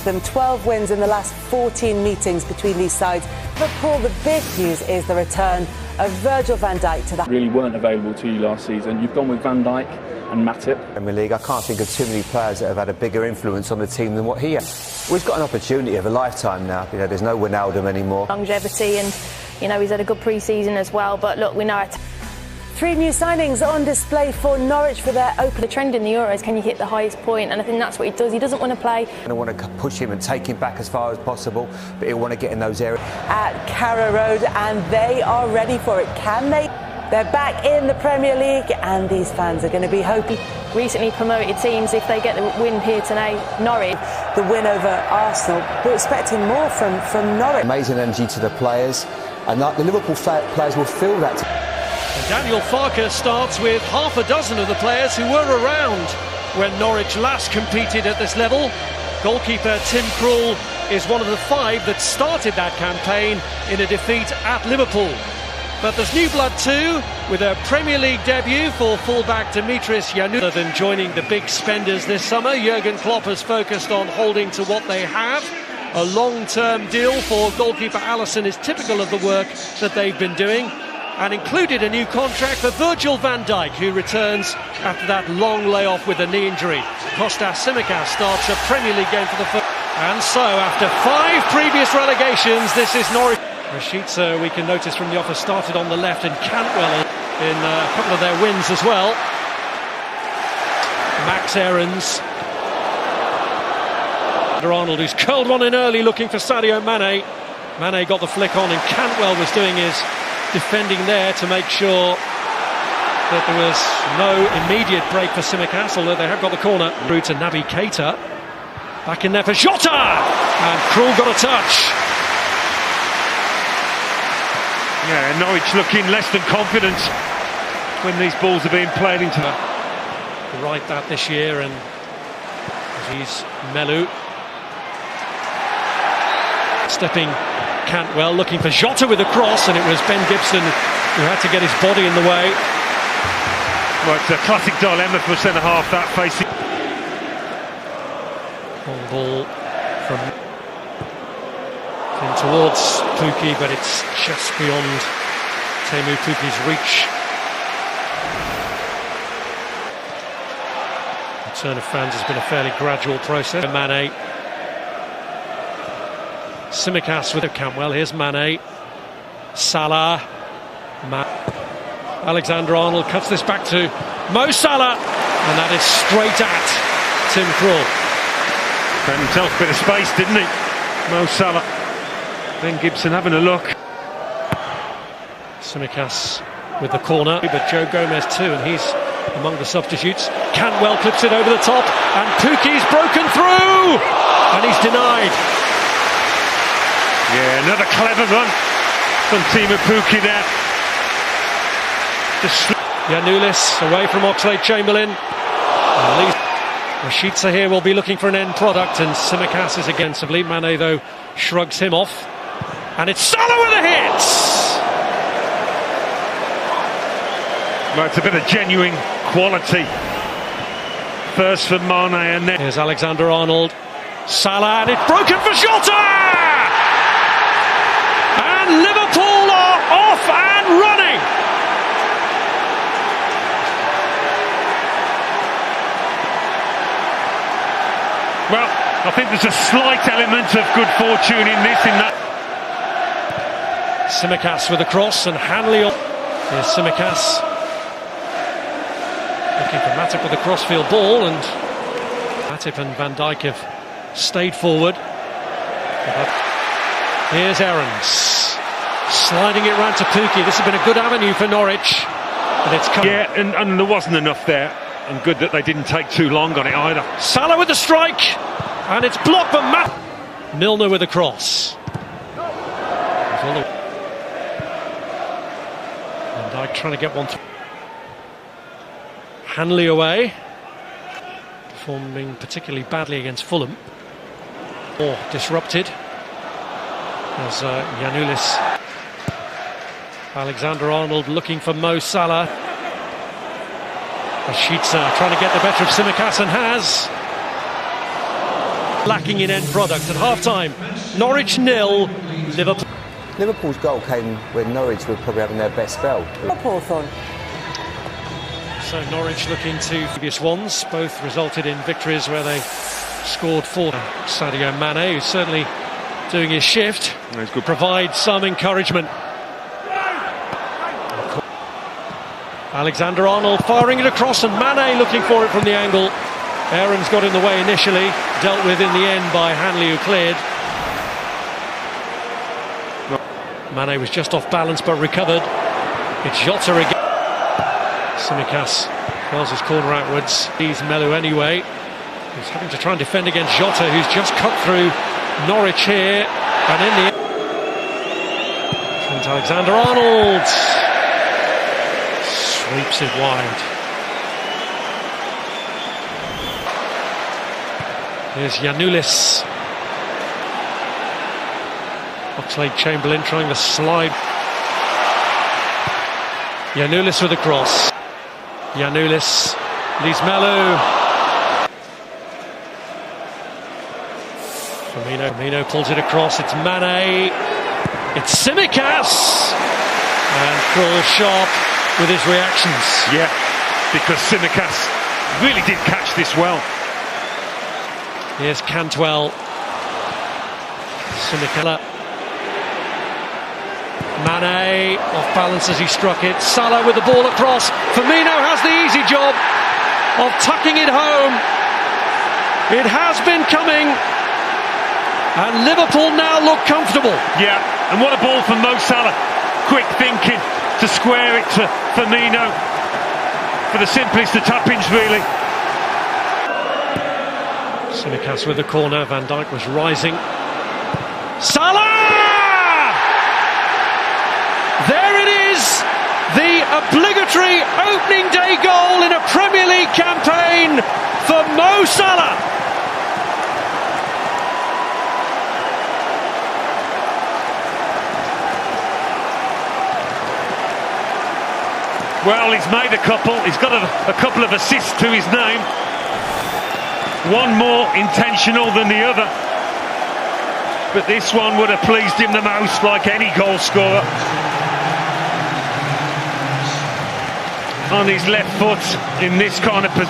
Them 12 wins in the last 14 meetings between these sides. Liverpool, the big news is the return of Virgil van Dijk to the... Really weren't available to you last season. You've gone with Van Dijk and Matip. Premier League, I can't think of too many players that have had a bigger influence on the team than what he has. We've got an opportunity of a lifetime now. You know, there's no Wijnaldum anymore. Longevity, and you know, he's had a good pre-season as well, but look, we know it. 3 new signings on display for Norwich for their opening. The trend in the Euros, can you hit the highest point? And I think that's what he does. He doesn't want to play. I want to push him and take him back as far as possible, but he'll want to get in those areas. At Carrow Road, and they are ready for it. Can they? They're back in the Premier League, and these fans are going to be hoping. Recently promoted teams, if they get the win here tonight, Norwich. The win over Arsenal. We're expecting more from Norwich. Amazing energy to the players, and the Liverpool players will feel that. Daniel Farke starts with half a dozen of the players who were around when Norwich last competed at this level. Goalkeeper Tim Krul is one of the 5 that started that campaign in a defeat at Liverpool. But there's new blood too, with a Premier League debut for fullback Dimitris Giannoulis. Other than joining the big spenders this summer, Jurgen Klopp has focused on holding to what they have. A long-term deal for goalkeeper Alisson is typical of the work that they've been doing, and included a new contract for Virgil van Dijk, who returns after that long layoff with a knee injury. Kostas Tsimikas starts a Premier League game for the first. And so, after 5 previous relegations, this is Norwich. Rashica, we can notice from the offer, started on the left, and Cantwell in a couple of their wins as well. Max Aarons. Arnold, who's curled one in early, looking for Sadio Mane. Mane got the flick on, and Cantwell was doing his defending there to make sure that there was no immediate break for Tsimikas, although they have got the corner. Through to Naby Keita, back in there for Jota, and Krul got a touch. Yeah, Norwich looking less than confident when these balls are being played into them. Right that this year, and he's Melu stepping. Cantwell looking for Jota with a cross, and it was Ben Gibson who had to get his body in the way. Well, it's a classic dilemma for a centre-half, that facing. Long ball from in towards Pukki, but it's just beyond Teemu Pukki's reach. The return of fans has been a fairly gradual process. Mane. Tsimikas with Cantwell. Here's Mane. Salah. Alexander-Arnold cuts this back to Mo Salah, and that is straight at Tim Krul. Found himself a bit of space, didn't he? Mo Salah. Ben Gibson having a look. Tsimikas with the corner, but Joe Gomez too, and he's among the substitutes. Cantwell clips it over the top, and Pukki's broken through, and he's denied. Yeah, another clever run from Teemu Pukki there. Giannoulis away from Oxlade-Chamberlain. Rashica here will be looking for an end product, and Tsimikas is against Mane, though, shrugs him off. And it's Salah with a hit! Well, it's a bit of genuine quality. First for Mane, and then... Here's Alexander-Arnold. Salah, and it's broken for Jota! And Liverpool are off and running! Well, I think there's a slight element of good fortune in this, in that. Tsimikas with a cross, and Hanley on. Here's Tsimikas. Looking for Matip with a crossfield ball, and Matip and Van Dijk have stayed forward. Here's Aarons. Sliding it round to Pukki. This has been a good avenue for Norwich. And it's come. Yeah, and there wasn't enough there. And good that they didn't take too long on it either. Salah with the strike, and it's blocked by Milner with a cross. Van Dijk trying to get one through. Hanley away, performing particularly badly against Fulham. Or disrupted as Giannoulis. Alexander-Arnold looking for Mo Salah. Rashica trying to get the better of Tsimikas, and has. lacking in end product. At half-time, Norwich 0, Liverpool. Liverpool's goal came when Norwich were probably having their best spell. Hawthorne. So Norwich looking to previous ones, both resulted in victories where they scored 4. Sadio Mane, who's certainly doing his shift, provides some encouragement. Alexander-Arnold firing it across, and Mane looking for it from the angle. Aaron's got in the way initially, dealt with in the end by Hanley, who cleared. Mane was just off balance but recovered. It's Jota again. Tsimikas curls his corner outwards. He's Melu anyway. He's having to try and defend against Jota, who's just cut through Norwich here. And in the Trent Alexander-Arnold sweeps it wide. Here's Giannoulis. Oxlade-Chamberlain trying to slide. Giannoulis with a cross. Giannoulis leaves Melu. Firmino pulls it across. It's Mane. It's Tsimikas. And Krul sharp with his reactions. Yeah, because Tsimikas really did catch this well. Here's Cantwell. Tsimikas. Mane off balance as he struck it. Salah with the ball across. Firmino has the easy job of tucking it home. It has been coming, and Liverpool now look comfortable. Yeah, and what a ball from Mo Salah. Quick thinking to square it to Firmino for the simplest of tap-ins, really. Tsimikas with the corner. Van Dijk was rising. Salah! There it is, the obligatory opening day goal in a Premier League campaign for Mo Salah. Well, he's made a couple. He's got a couple of assists to his name. One more intentional than the other. But this one would have pleased him the most, like any goal scorer. On his left foot in this kind of position.